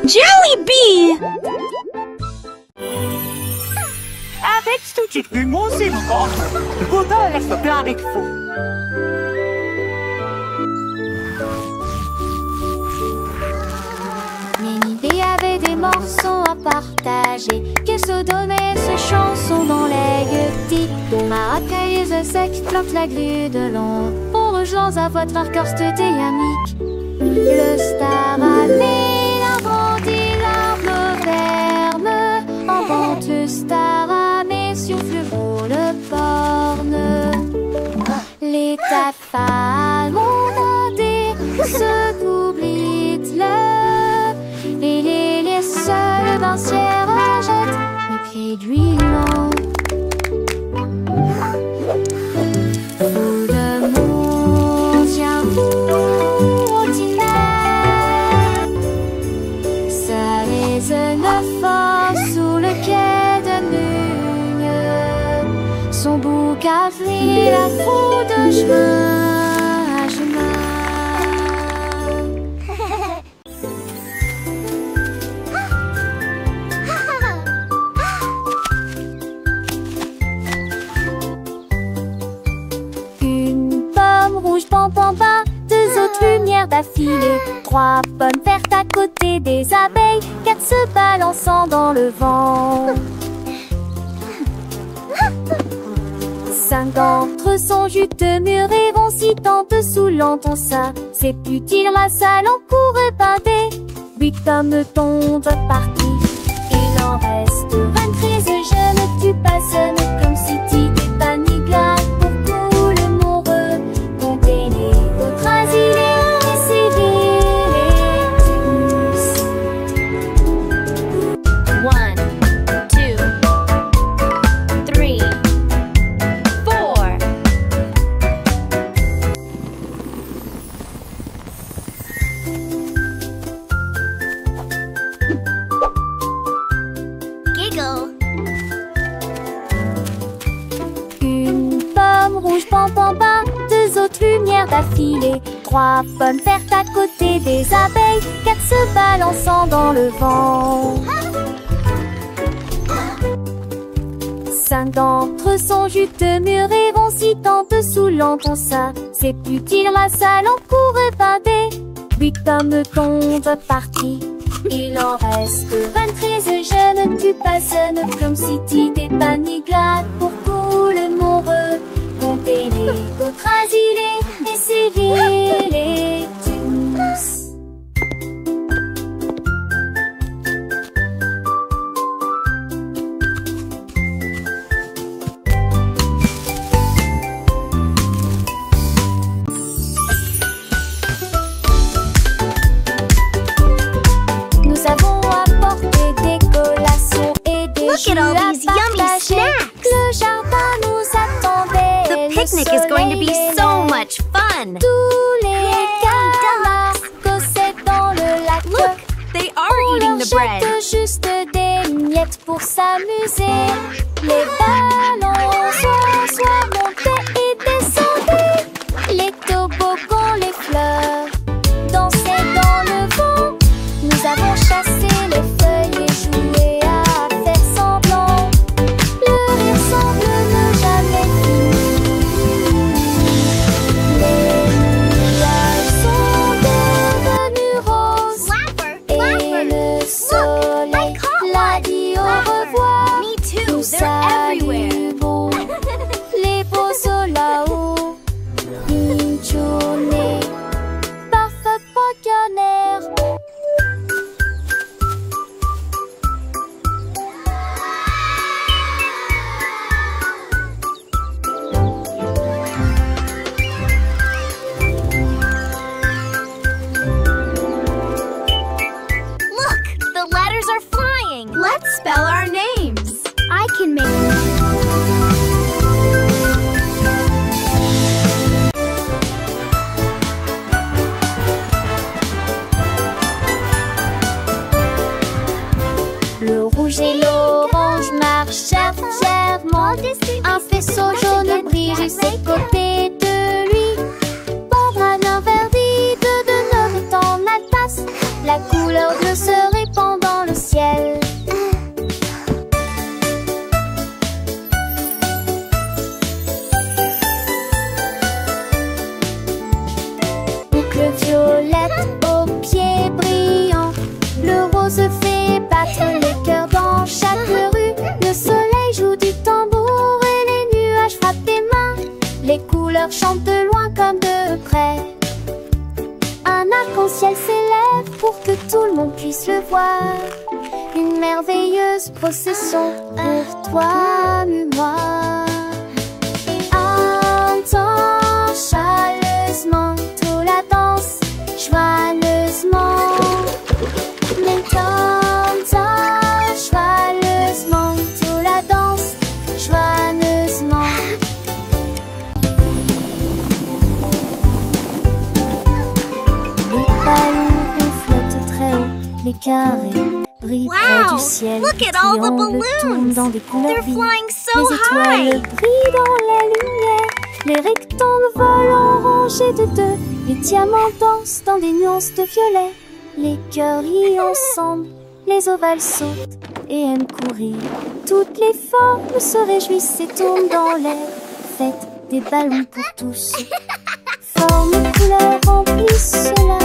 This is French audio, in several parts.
Jollibee! Aveți tu ce frumos e mâncat! Puterea să piare fu! Nénibé avait des morceaux à partager, que se donnait ses chansons dans les gueutis. Maracay et sec plantent la grue de long, pour rejoindre à votre corste dynamique. Le star a mis grandi l'arbre ferme, en vente star a mis souffle pour le porne. Les taffales ont demandé ce qu'oublie-t-le. Et les seuls bancières achètent les pieds d'huilant. Fou de monde, tiens vous au dîner. Ça résonne fort sous le quai de Mugne. Son bouc a pris la foule de chemin à chemin. Deux autres lumières d'affilée, 3 pommes vertes à côté des abeilles, 4 se balançant dans le vent. 5 d'entre eux sont juteux, mûrs et vont si tant dessous l'entend ça. C'est utile la salle en cours et pâté. 8 hommes tombent partis. Il en reste 23, je ne tue pas seul comme si t'étais pas ni glace. D'affilée, 3 pommes vertes à côté des abeilles, 4 se balançant dans le vent. 5 d'entre eux sont juteux, mûrs et vont si tant dessous l'entend ça. C'est utile la salle en cours et pâté. 8 hommes tombent partis. Il en reste 23, je ne tue pas seul comme si t'étais pas ni glade pour tout le monde. Comptez les autres asilés et civils tous. Nous avons apporté des collations et des jus à partager. Le jardin nous attendait. The picnic is going to be so much fun! Tous les camarades cossaient dans le lac. Look, they are eating the bread! On leur jette juste des miettes pour s'amuser. Les ballons soit montés et descendaient. Les toboggans, les fleurs dansaient dans le vent. Nous avons chassé les feuilles et joué à faire semblant. Le rire semble ne jamais finir. Les nuages sont devenus roses et le soleil l'a dit au revoir. Nous saluons beau les beaux sols là-haut. Une journée parfaite pour canard. Look, the letters are flying! Let's spell our names! I can make... Le rouge et l'orange marchèrent fièrement. Un faisceau jaune brille à ses côtés de lui. Pendre un vert vide de notre temps la tasse. La couleur bleue se répand. au ciel s'élève pour que tout le monde puisse le voir. Une merveilleuse procession pour toi et moi. Entends chaleureusement toute la danse, joyeusement. Entends joyeusement toute la danse, joyeusement. Les ballons flottent très haut, les carrés brillent près du ciel. Look at all the Triangles tournent balloons. dans des couleurs They're vives. flying so Les étoiles high. brillent dans la lumière. Les rectangles volent en rangées de deux. Les diamants dansent dans des nuances de violet. Les cœurs rient ensemble. Les ovales sautent et aiment courir. Toutes les formes se réjouissent et tournent dans l'air. Faites des ballons pour tous. Formes et couleurs remplissent cela.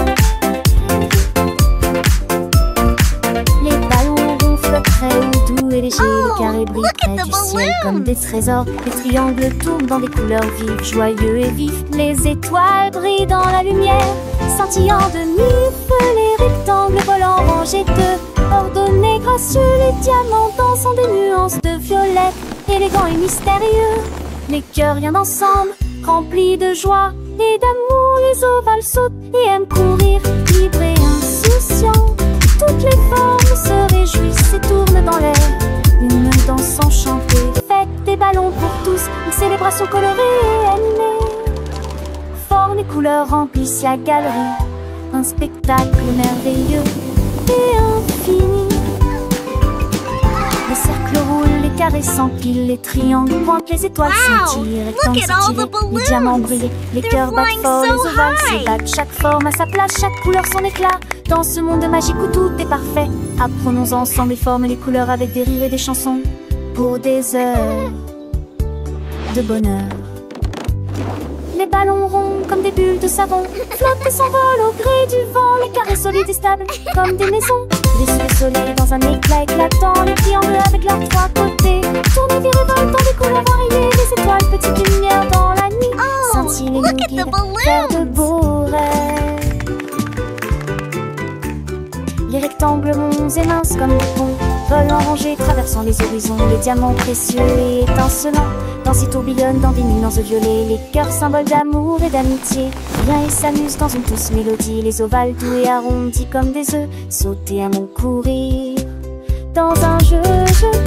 Les ballons ronflent très haut, doux et légers. Les carrés brillent look at près the du ciel balloons. comme des trésors. Les triangles tournent dans des couleurs vives, joyeux et vifs. Les étoiles brillent dans la lumière, scintillant de mille feux. Les rectangles volent en rangées de ordonnés, gracieux. Les diamants dansent en des nuances de violet, élégants et mystérieux. Les cœurs viennent ensemble, remplis de joie et d'amour. Les ovales sautent et aiment courir, libres et insouciants. Toutes les formes se réjouissent et tournent dans l'air. Une danse enchantée, faites des ballons pour tous. Une célébration colorée et animée. Formes et couleurs remplissent la galerie. Un spectacle merveilleux et infini. Les cercles roulent, les carrés s'empilent, les triangles pointent, les étoiles scintillent, les rectangles look at all the s'étirent, balloons. les diamants brillent, les They're cœurs battent flying fort, so les ovales high. s'ébattent. Chaque forme a sa place, chaque couleur son éclat. Dans ce monde magique où tout est parfait, apprenons ensemble les formes et les couleurs avec des rires et des chansons pour des heures de bonheur. Les ballons ronds comme des bulles de savon flottent et s'envolent au gré du vent. Les carrés solides et stables comme des maisons. Les soleils dans un éclat éclatant. Les triangles avec leurs trois côtés tournent et virevoltent dans des couleurs variées. Les étoiles, petites lumières dans la nuit, scintillent et nous look at the guident vers de balloons. beaux rêves. Les rectangles ronds et minces comme des ponts volent en rangées, traversant les horizons. Les diamants précieux et étincelants dansent et tourbillonnent dans des nuances de violet. Les cœurs symboles d'amour et d'amitié viennent et s'amusent dans une douce mélodie. Les ovales doux et arrondis comme des œufs sautent et aiment courir dans un jeu.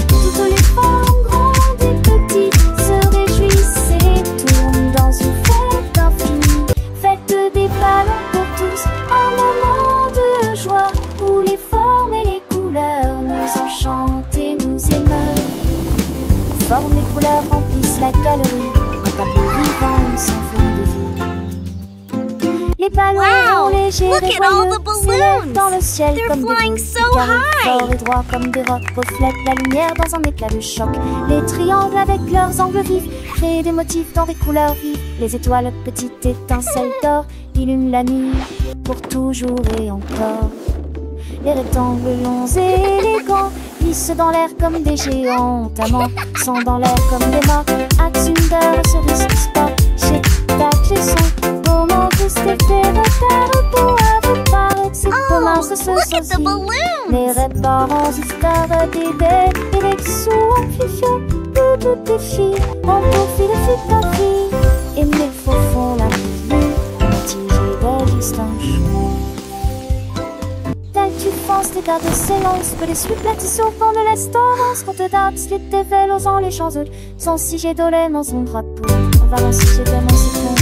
Toutes les formes grandes et petites se réjouissent et tournent dans une fête infinie. Faites des ballons pour tous, un moment de joie où les formes et les couleurs nous enchantent et nous émeuvent. Formes et couleurs remplissent la galerie, un tableau vivant sans fin de vie. Les ballons Wow, légers look et at all joyeux the balloons. s'élèvent dans le ciel They're comme des flying boules. so Les carrés high. forts et droits comme des rocs reflètent la lumière dans un éclat de choc. Les triangles avec leurs angles vifs créent des motifs dans des couleurs vives. Les étoiles, petites étincelles d'or, illuminent la nuit pour toujours et encore. Les rectangles longs et élégants glissent dans l'air comme des géants. Amants sont dans l'air comme des morts. Axunder, cerise, sport, chez tac, les sons. Moment tous tes repères pour avoir paraître. C'est commun, ce look at the sosie. balloons. Les réparants, histoires d'idées. Et les sous en fifion. Tout tes filles, en profil de fit ta fille. Et mille faux font la nuit. Tigé d'existence. Tu penses les gardes s'élancent, que les suites platisent au fond de l'estorance. Quand te dates, les tévels osant les champs sans si j'ai dolé dans son drapeau. On va lancer chez des mon citron.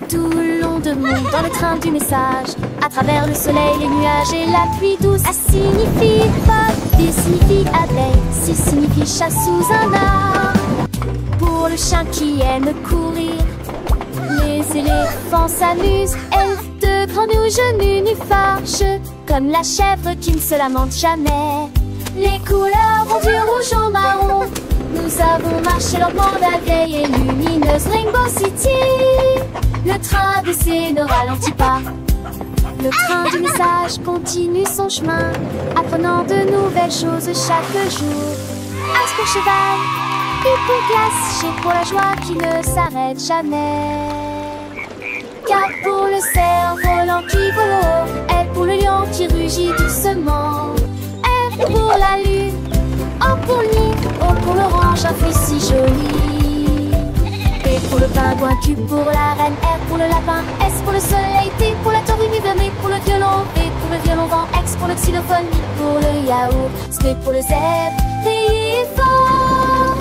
Tout le long de monde dans le train du message, à travers le soleil, les nuages et la pluie douce. A signifie pas, B signifie abeille, C signifie chat sous un arbre. Pour le chien qui aime courir, les éléphants s'amusent. Elfes de grands nus, genoux nus fâcheux, comme la chèvre qui ne se lamente jamais. Les couleurs vont du rouge au marron. Nous avons marché lentement la vieille et lumineuse Rainbow City. Le train d'essai ne ralentit pas. Le train du message continue son chemin, apprenant de nouvelles choses chaque jour. As pour cheval, et pour glace, G pour la joie qui ne s'arrête jamais. K pour le cerf-volant qui vole haut, L pour le lion qui rugit doucement. F pour la lune, O pour le nid, O pour l'orange, un fruit si joli. P pour le pingouin, Q pour la reine, R pour le lapin, S pour le soleil, T pour la tortue, M pour le violon, V pour le violon vent, X pour le xylophone, I pour le yaourt, S pour le zèbre, veillez fort.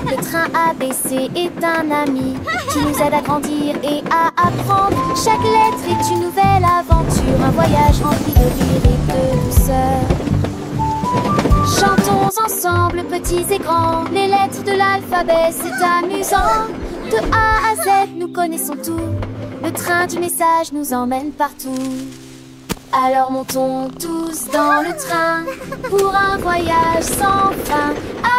Le train ABC est un ami qui nous aide à grandir et à apprendre. Chaque lettre est une nouvelle aventure, un voyage rempli de rire et de douceur. Chantons ensemble, petits et grands, les lettres de l'alphabet, c'est amusant. De A à Z, nous connaissons tout. Le train du message nous emmène partout. Alors montons tous dans le train pour un voyage sans fin.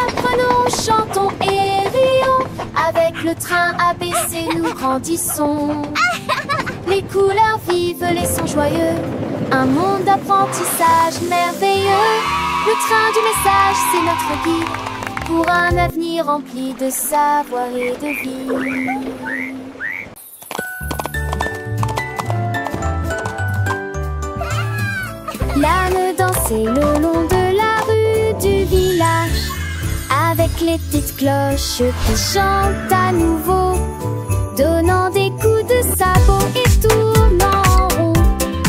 Apprenons, chantons et rions. Avec le train ABC, nous grandissons. Les couleurs vives, les sons joyeux. Un monde d'apprentissage merveilleux. Le train du message, c'est notre guide pour un avenir rempli de savoir et de vie. L'âne dansait le long de la rue du village, avec les petites cloches qui chantent à nouveau, donnant des coups de sabot et tournant en rond,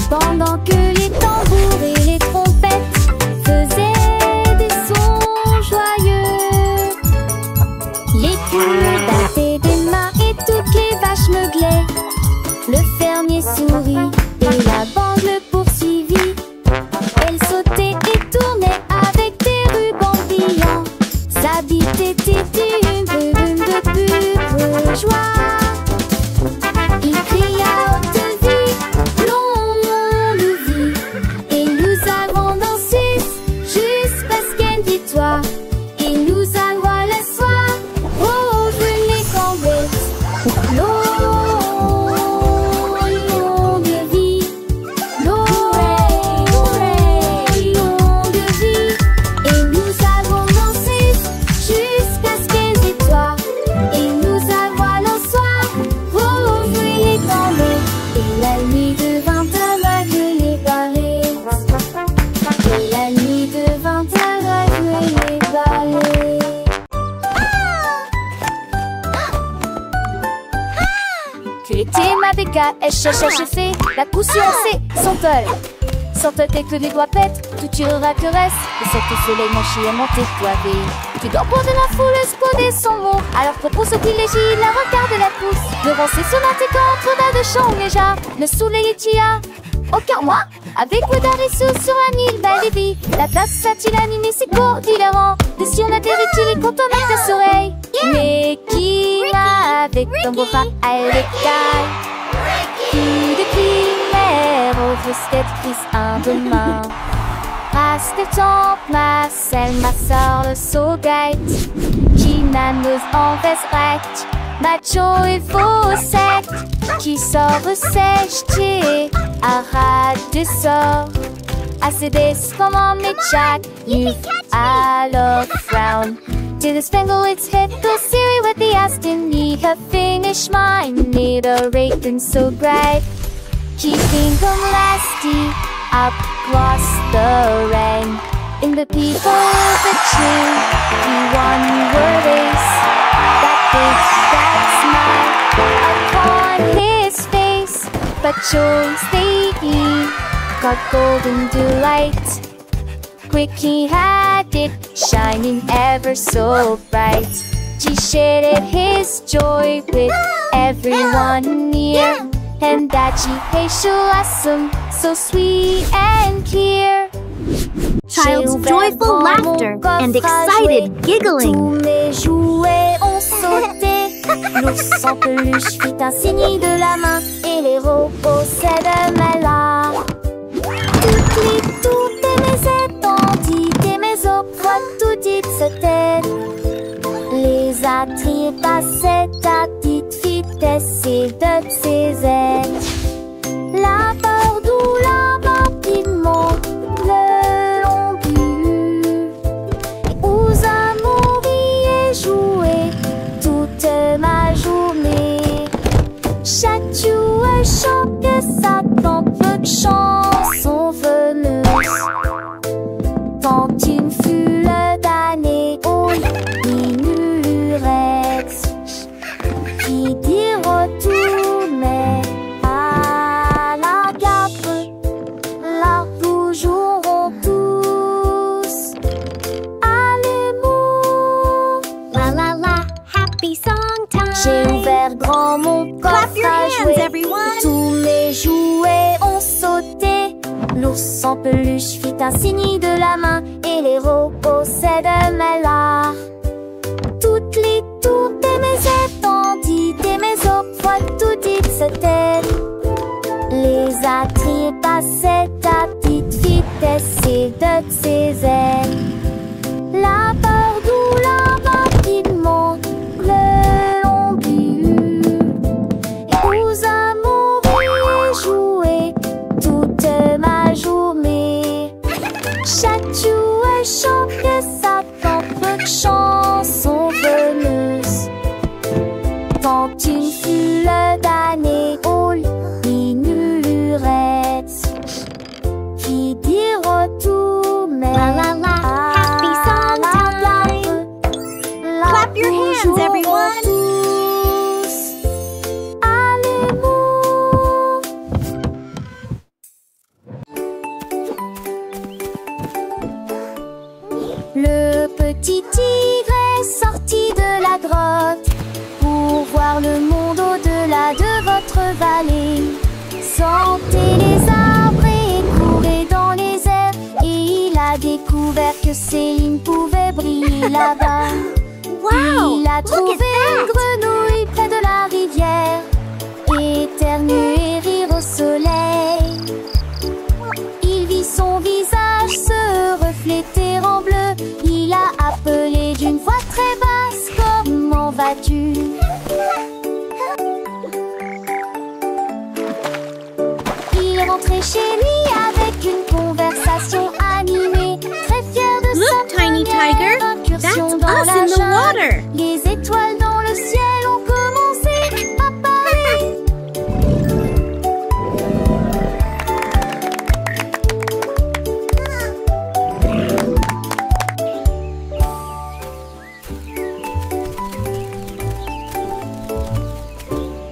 pendant que les tambours et les trompettes faisaient des sons joyeux. Les poules battaient des mains et toutes les vaches meuglaient. Le fermier sourit et la bande le poursuivit. Elle sautait et tournait avec des rubans brillants. Sa bite était une brume de pure joie. Il cria haute vie, longue vie, et nous avons dansé jusqu'à ce qu'elle victoire. Et nous avons le soir, oh, je les cambettes. Longue vie, fait la cousue assez Sentol tes que les doigts pètent, tout tirera que reste. Et cette soleil manché à monter poivé. Tu dois prendre la foule, esconder son mot. Alors propose au privilégie, la regarde la pousse. Devant ses sonnettes contre de chant déjà. Le soleil est tia, aucun moi. Avec Guadarisso sur un île, belle et vie. La place a-t-il animé ses cours d'hilarant. De si on atterrit-il et quand on a ses oreilles. Mais qui m'a avec ton beau bras à l'écaille. Qui de primaire au restettris un demain. Rastetont Marcel, ma sœur le saugait. Qui n'amuse en veste macho et faussette. Qui sort sèche arrête de sort. Assez des comme en midjack. You alors frown. To the spangle its hit the Siri with the Aston knee. Her finish mine need a rating so bright. Keeping them lasty across the rain. In the people of the tree, he won your race. That smile upon his face, but chose he got golden delight. Quick he had it, shining ever so bright. He shared his joy with everyone near, and that she awesome, so sweet and clear. Child's joyful laughter and excited giggling. Tous les jouets ont sauté. L'ours en peluche fit un signe de la main, et les robots s'aident-là. Toutes les toutes et mes étendites et mes opres tout dites se têtent. Les attraits passaient à petite vitesse et de ses ailes. La bordure roule rapidement le long but. Et aux amours y est joué toute ma journée. Chaque jouet chante sa propre chanson veneuse. Tant une foule d'années aux minurettes qui dit retournait à la gare. Là nous jouerons tous à l'amour. La la la, happy song time. J'ai ouvert grand mon coffre Clap your à hands, jouer. everyone. Tous mes jouets ont sauté. L'ours en peluche fit un signe de la main et les robots s'aident là. Toutes les tours et mes étendues et mes fois tout dites se taisent. Les attraits passaient à petite vitesse et de ses ailes. La peur doula rapidement le long but. Et aux amours y joué toute ma journée. Chaque jouet chante sa propre chanson veneuse. Tant une foule d'années aux minurettes qui dit retournait La la la, happy song time. Clap your hands, everyone. Tous à l'amour. Le petit tigre est sorti de la grotte pour voir le monde au-delà de votre vallée. Sentez les arbres et courez dans les airs. Et il a découvert que Céline pouvait briller là-bas. Wow, Il a look trouvé at that. une grenouille près de la rivière, éternuer et rire au soleil. Il vit son visage se refléter en bleu. Il a appelé d'une voix très basse: comment vas-tu? Il est rentré chez lui avec une conversation animée, très fier de Look, sa Tiny première Tiger, incursion that's dans us la in the jungle. water. Les étoiles dans le ciel ont commencé à parler.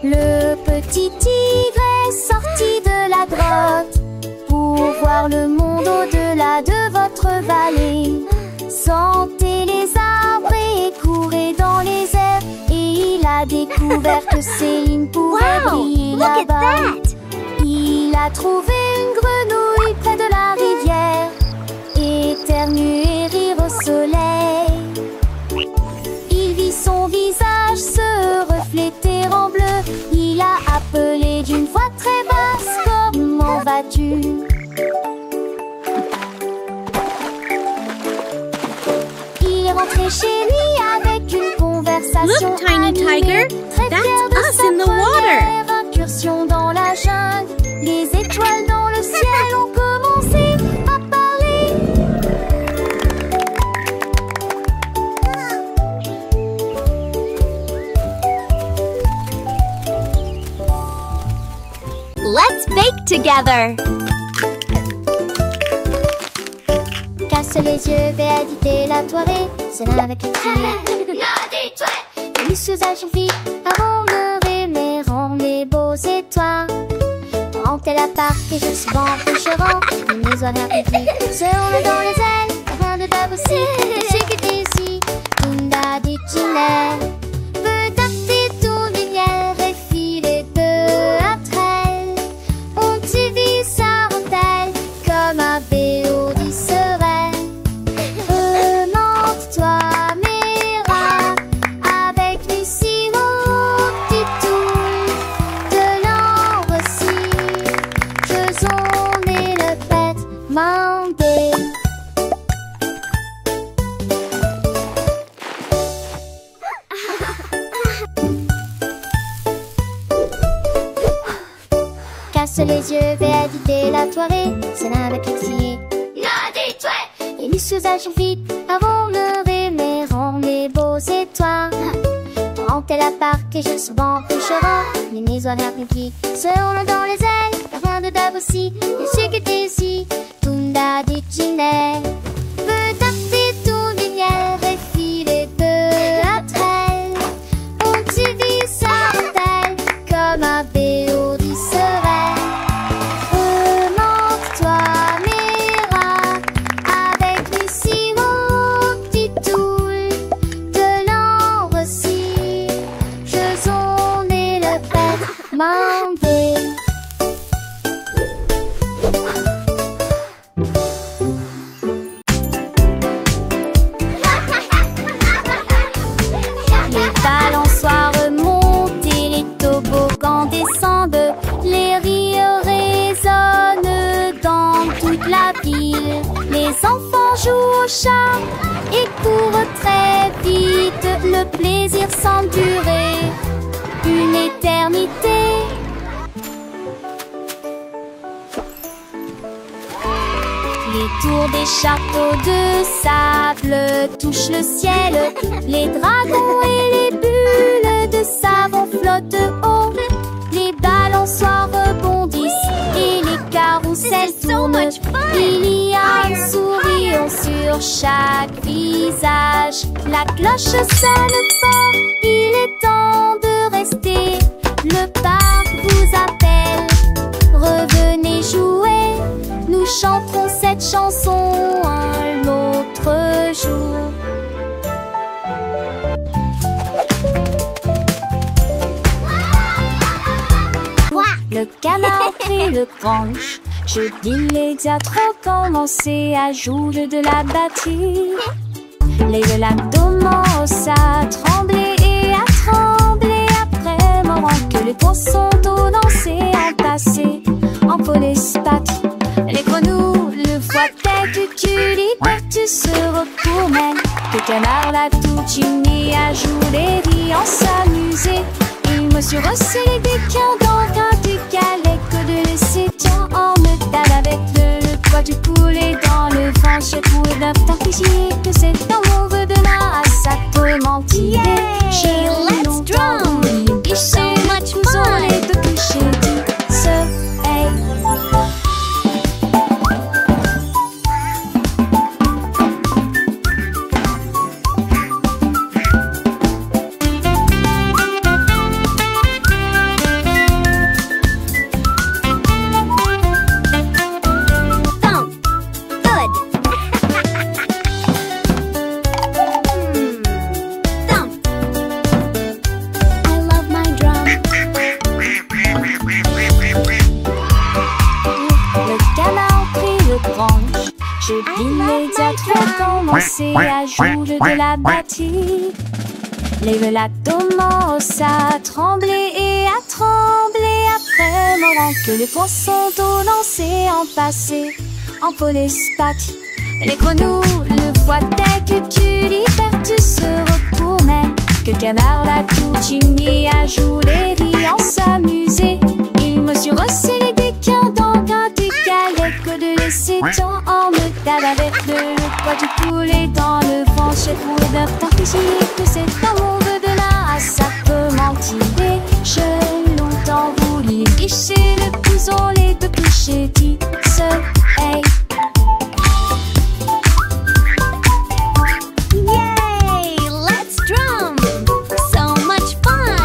Le petit tigre est sorti de la grotte pour voir le monde au-delà de votre vallée. Sentez les arbres et courez dans les airs. Et il a découvert que Céline pouvait Wow, briller look at là-bas. that. Il a trouvé une grenouille près de la rivière, éternuer et rire au soleil. Il vit son visage se refléter en bleu. Il a appelé d'une voix très basse: comment vas-tu? Il est rentré chez lui avec une conversation Look, Tiny animée, Tiger, très that's fier de us sa in the water. première incursion dans la jungle. Les étoiles dans le ciel ont commencé à parler. Let's bake together. Casse les yeux, vais agiter la soirée. C'est là avec les les usages filles avant de rêver, rend les beaux étoiles. Rentez la part et je suis bon pêcherant. Les maisons appétit, se roule dans les ailes. Rien de pas possible, c'est que t'es ici. Linda dit Ginelle. Peut taper tout lumière et filer peu après elle. On t'y vit sa rondelle comme un vélo du serein. Remonte-toi, Mira, avec Lucie au petit tour de l'an aussi. Faisons et le fête mandé. les yeux, vais éviter la soirée. C'est là avec l'exilé. Et les usages vite avant le réveil, les beaux étoiles. Quand elle a parti, je souvent couchera. Les maisons républiques seront dans les ailes. La fin de Dave aussi, et ce qui était ici, Tunda dit Ginelle. Veut taper tout lumière et filer peu à traîne. On te dit ça mortel comme un béo du serein. Remonte-toi, Mira, avec mes sirop, petit toul, de l'ambre aussi. Je zone et le père m'en veut. Les balançoires remontent et les toboggans descendent. Les rires résonnent dans toute la ville. Les enfants jouent au chat et courent très vite. Le plaisir semble durer une éternité. Les tours des châteaux de sable touchent le ciel. Les dragons et les bulles de savon flottent haut. Les balançoires rebondissent et les carousels tournent. Il y a un sourire sur chaque visage. La cloche sonne fort, il est temps de rester. Le parc vous appelle, revenez jouer. Nous chanterons cette chanson un autre jour. Le canard prit le branche. Je dis les diatres ont commencé à jouer de la batterie. Les lacs commencent à trembler et à trembler après moment que les poissons d'eau dansaient en passé en police patrie. Les grenouilles, le foie tête, tu se retournent. Le canard l'a tout uni à jouer et en s'amuser. Il me suis resserré des quins dans du calais que de laisser tiens en métal avec le poids du poulet dans le vent. J'ai trouvé d'un t'infliger que c'est dans mon vœu de là à ça te mentir. Yay! Let's drum! So much fun! Et de coucher du soleil. Commencer à jouer de la batterie. Les velates commencent à trembler et à trembler après moment que les poissons d'eau dansaient en passé en police patrie. Les grenouilles, le foie tête, tu se retournent. Que le canard l'a tout uni à jouer et en s'amuser. Il me suis resserré des quins dans un du calais que de laisser tant en métal avec le poids du poulet dans le vent. J'ai trouvé d'un t'infliger que c'est dans mon vœu de là à ça peut mentir. J'ai longtemps voulu guicher le couson, les deux couchers du soleil. Yay! Let's drum! So much fun!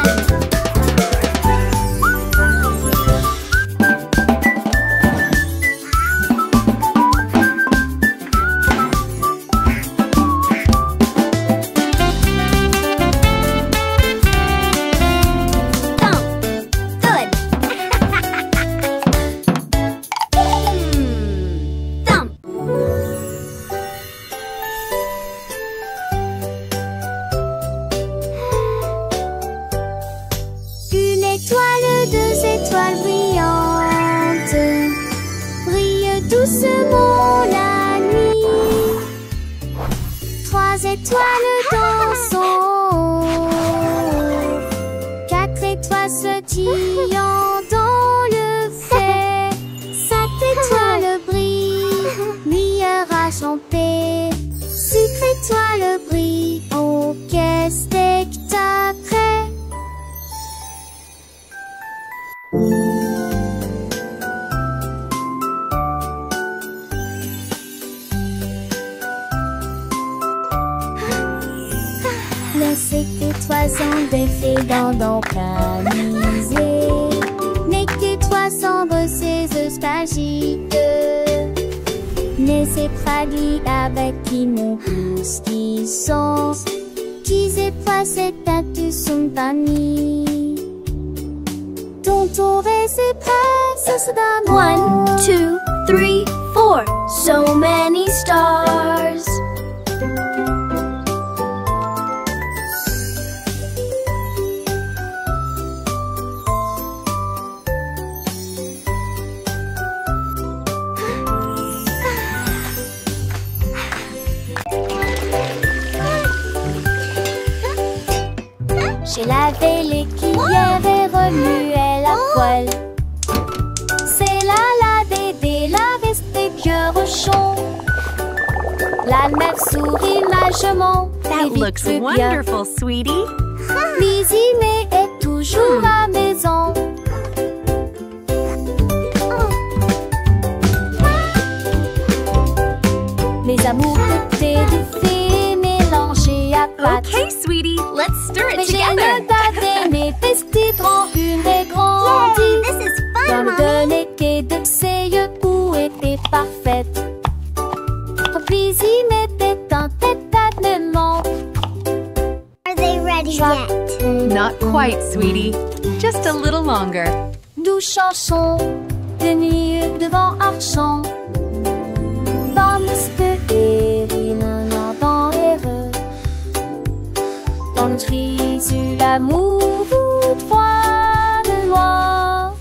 doucement la nuit. 3 étoiles dans son haut, 4 étoiles sautillant dans le ciel. chanter. Sucre-toi le bruit, oh qu'est-ce que t'as prêt? Laissez tes toisons défaites dans camisé. N'est que toi sans bosser spagique. Laissez pragli avec qui mon pouce qui sont. Qui c'est pas cette tatu son pani. Ton tour est c'est prêt, ça se donne. 1, 2, 3, 4. So many stars. J'ai lavé les cuillères et remué la poêle. C'est la Dédé, la veste des vieux rochons. La mère sourit majement. That looks wonderful, sweetie. Lizzie est toujours à la maison. Les amours de thé du fait mélangés à pâte. Okay, sweetie, let's stir it Mais j'ai together. le date mes petites en une et grandie. This is Dans fun, le Mommy. délégué de ses yeux où était parfaite. Lizzie m'était un tête-à-tête-ment. Are they ready yet? Not quite, sweetie. Just a little longer. Douce chanson de nuit devant un champ. Vamos de Erin dans heureux. Dans le tri sur l'amour, vous trois de loin.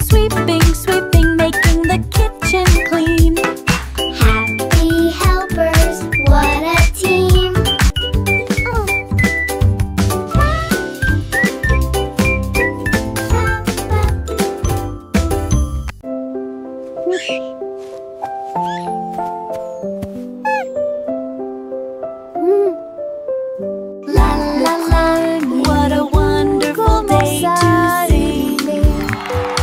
Sweeping, sweeping, making the kitchen clean. Happy helpers, what a team. La la la, What a wonderful day to sing.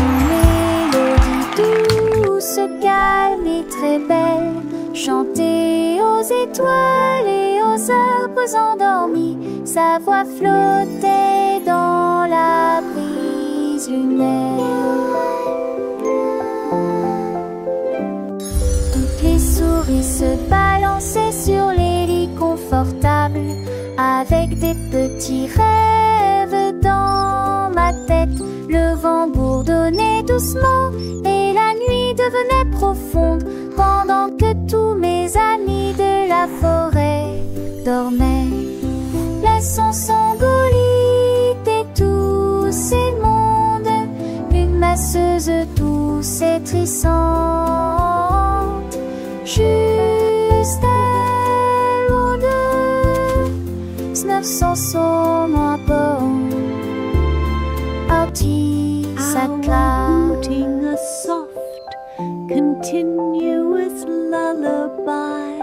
Une mélodie douce, calme et très belle. Chanter aux étoiles et aux arbres endormis. Sa voix flottait dans la brise lunaire. Toutes les souris se balançaient sur les lits confortables. Avec des petits rêves dans ma tête. Le vent bourdonnait doucement et la nuit devenait profonde. Pendant que tous mes amis de la forêt dormaient. Laissons s'engolit et tous ces mondes. Une masseuse douce et trissante. Juste elle ou deux. 900 sont moins bons. Artie s'acclame. Fluting a soft, continuous lullaby.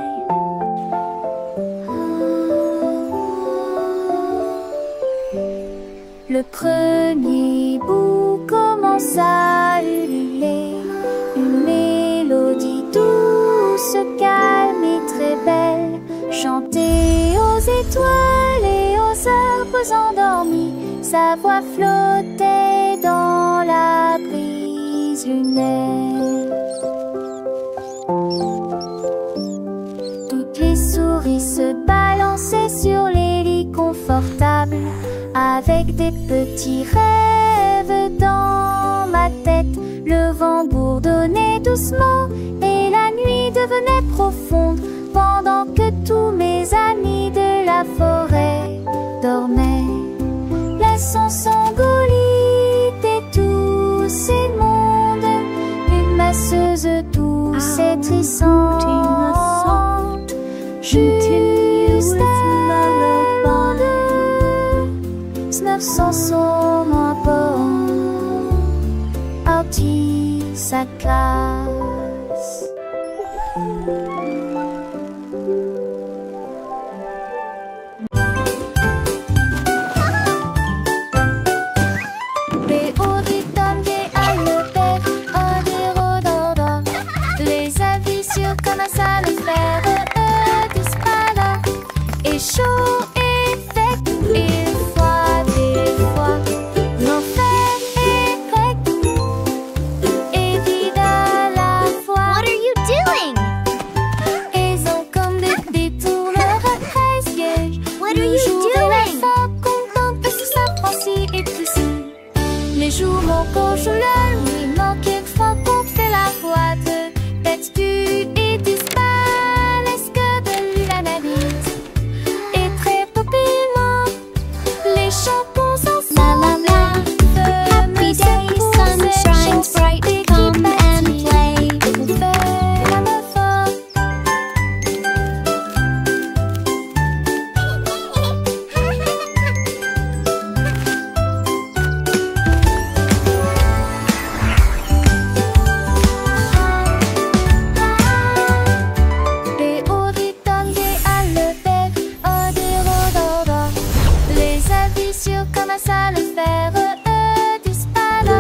Le premier bout commence à ululer. Une mélodie douce, calme et très belle. Chantée aux étoiles et aux arbres endormis. Sa voix flottait dans la brise lunaire. Toutes les souris se balançaient sur les lits confortables. Avec des petits rêves dans ma tête. Le vent bourdonnait doucement et la nuit devenait profonde. Pendant que tous mes amis de la forêt dormaient. Laissons s'engolit et tous ces mondes. Une masseuse douce et trissante. Juste elle ou deux. 900 sont moins bons. Artie sa classe. Comme ça le faire, tous pas là. Et chaud et sec, et froid des fois. L'enfer est grec et vide à la fois. What are you doing? Ils ont comme des détourneurs à 13 pièges. What are you doing? La contente parce que ça prend ci et tout ci. Les jours mon coche la nuit, manque quelquefois qu'on fait la boîte. D'habitude et disparaît, est-ce que de lui l'analyse? Et très populement, les chansons sont la la la. Happy day, sun shines bright, come and play. On fait la meuf forte. Comme un ça le faire, disent pas là.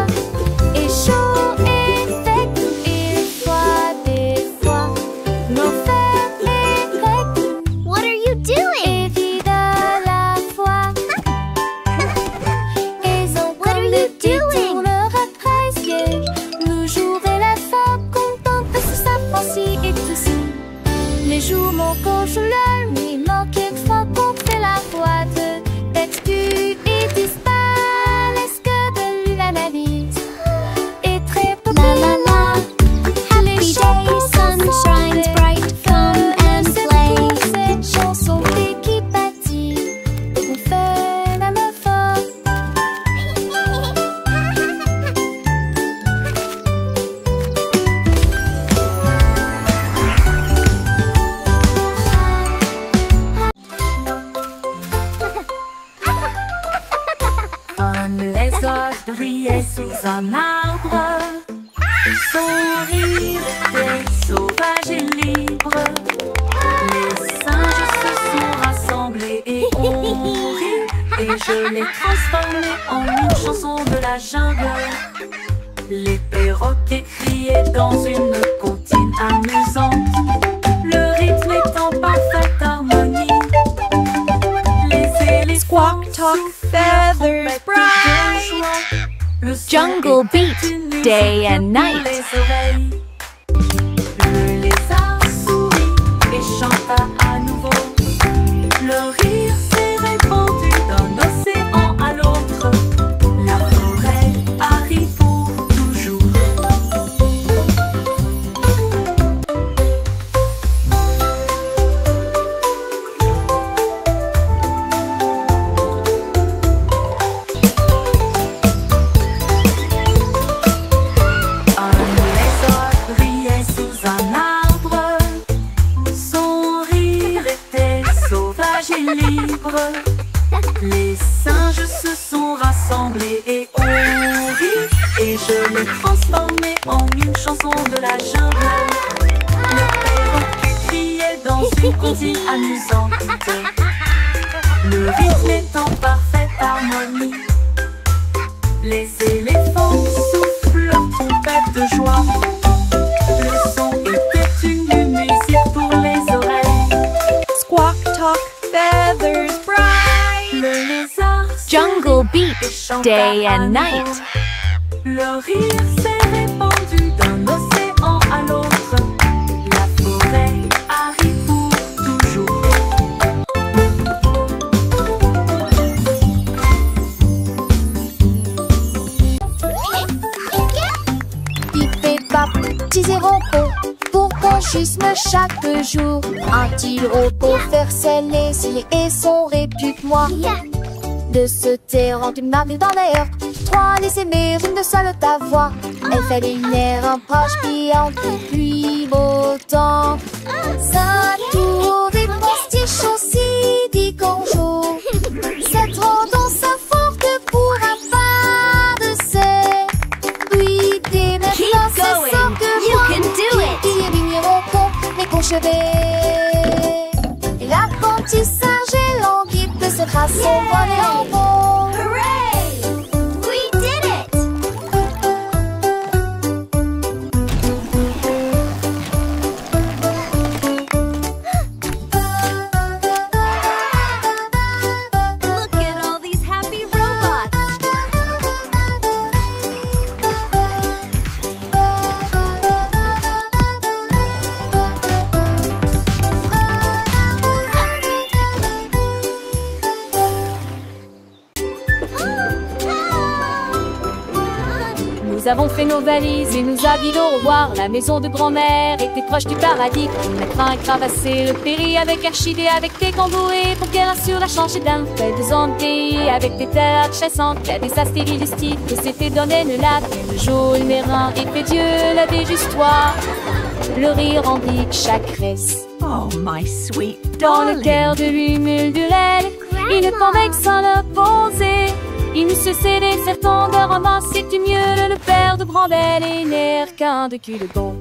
Et chaud et sec, et froid des fois. L'enfer est grec. What are you doing? Et vide à la fois. Ils ont comme des détourneurs à 13 pièges. Le jour et la fin contente parce que ça prend ci et tout ci. Les jours mon coche la nuit, manque quelquefois qu'on fait la boîte. D'habitude et disparaît, est-ce que de lui l'analyse? Et très peu la la la. Happy day, sun shines bright, come and play. Cette chanson qui bâtit, on fait la meuf forte. Les oies brillaient sous un arbre, son rire était sauvage et libre. Les singes se sont rassemblés et ont ri, et je l'ai transformé en une chanson de la jungle. Les perroquets criaient dans une comptine amusante, le rythme est en parfaite harmonie. Les éléphants Squawk, talk, feathers, bright. Jungle beat, day and night. Le lézard sourit et chanta à nouveau. Le rire s'est répandu d'un océan à l'autre. La forêt arrive pour toujours. Les singes se sont rassemblés et ont ri, et je l'ai transformé en une chanson de la jungle. Le perroquet criait dans une comptine amusante, le rythme est en parfaite harmonie. Les éléphants soufflent leur trompette de joie. Le son était une musique pour les oreilles. Squawk, talk, feathers, bright. Le lézard Jungle beat, chanta day à and nouveau. night. Le rire s'est répandu d'un océan à l'autre. La forêt arrive pour toujours. Pip et pap, petits et repos, pour qu'on schisme chaque jour. Un-t-il repos faire celle les îles et son répute-moi. De se taire en une marée dans l'air, trois les aimer, une de seule ta voix. Elle fait lumière, un proche brillant depuis beau temps. Ça tour des postiches aussi dit qu'on joue. Cette tendance forte pour un pas de ses. Oui, dès maintenant chevet. Et l'apprentissage est lent, qui peut se tracer son bonnet en bon. Hooray! We did it! Look at all these happy robots. Nous avons fait nos valises et nous habillons au revoir. La maison de grand-mère était proche du paradis. La crin est cravassée, le péri avec Archidée, avec tes cambourés pour qu'elle assure la changer d'un fait de zandé, avec des terres chassantes, il y a des astéries du style que s'était donné le lac. Le jaune l'airain et fait Dieu l'avait juste toi. Le rire remplit chaque reste. Oh, my sweet Dans le darling. cœur de lui murmurait une convexe sans l'opposer. Il ne se cédait certain de ramasser du mieux le père de Brandel et n'air qu'un de cul de bon.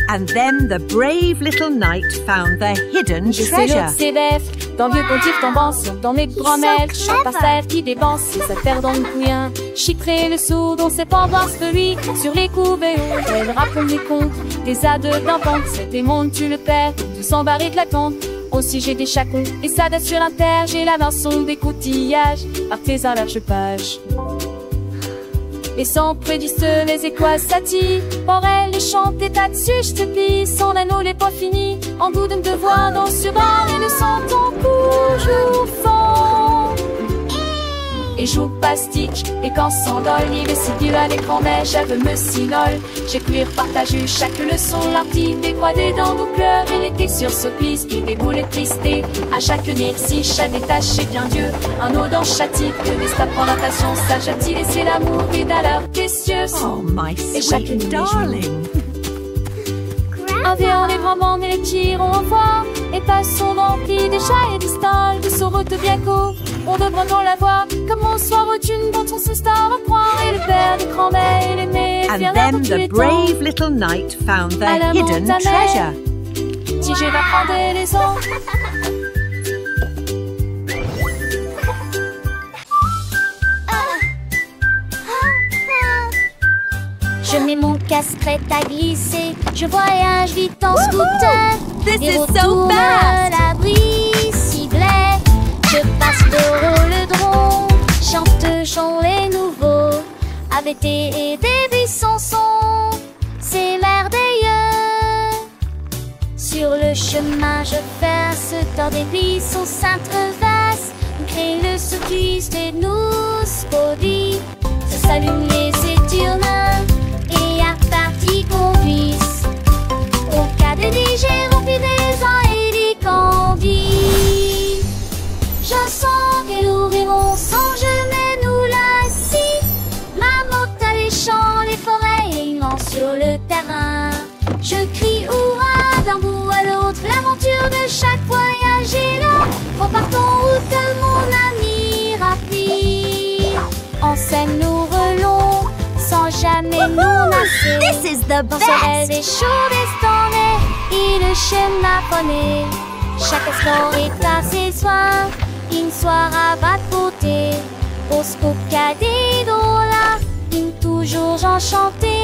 And then the brave little knight found the hidden Je sais treasure. l'autre ses bêtes, dans vieux pontifs tombant sur dans mes grand-mères, chante par terre qui dépense ses affaires dans le couillin. Chitré le sourd dont ses pendances de lui, sur les couvées où elle raconte des contes, des ades d'enfants, cet démon tue le père, tout s'embarrer de la compte. Aussi j'ai des chacons et ça date sur un terre, j'ai la main son des coutillages, artisan large page. Et sans prédisent les écoises satis, pour elle les chanter là-dessus, je te plie, son anneau n'est pas fini, en goût de me devoir dans sur bord et le senton toujours fond. Et joue pastique, et quand s'endole, il est si dur à l'écran, mais j'avais me sinole. J'ai cuir partagé chaque leçon, l'artiste des croix des dents, nos pleurs, et l'été sur ce piste, qui déboule et tristé. À chaque si chaque détaché bien Dieu, un eau dans châtie, que des stapes en natation, sage a-t-il laissé l'amour, et d'ailleurs, précieux. Oh, my Et chaque sweet nuit, darling. Un vieux les grands et les tirons au fort, et passons remplis des chats et des stalles, de route bien court. On devrait donc la voir, comme on soit rotune dont on se star à croire, et le père des grands-mères et les mères, And then the brave little knight found the À la hidden montagne. treasure. Si je vais prendre les ans. Je mets mon casque prêt à glisser. Je voyage vite en scooter. This Et is so retourne fast. la bicyclette. Je passe le drone. Chante chant les nouveaux. AVT et des buissons sont. C'est merveilleux. Sur le chemin, je passe dans des buissons s'entrevassent. Crée le cycliste et nous spodie. Se s'allument les éturnins. Et à partie qu'on puisse. Au cas de digérer, remplir des ans et des candies. Je sens qu'elle ouvriront sans jamais nous lasser. Ma moto à les champs, les forêts et une lance sur le terrain. Je crie hurrah d'un bout à l'autre, l'aventure de chaque voyage est là. Repartons route mon ami rapide. En scène nous relons, sans jamais nous lasser. This is the Dans ce rêve best! des chauds destonnés, et le schéma poney. Chaque espoir est à ses soins, une soirée va de beauté. Au scoop cadet là, une toujours enchanté.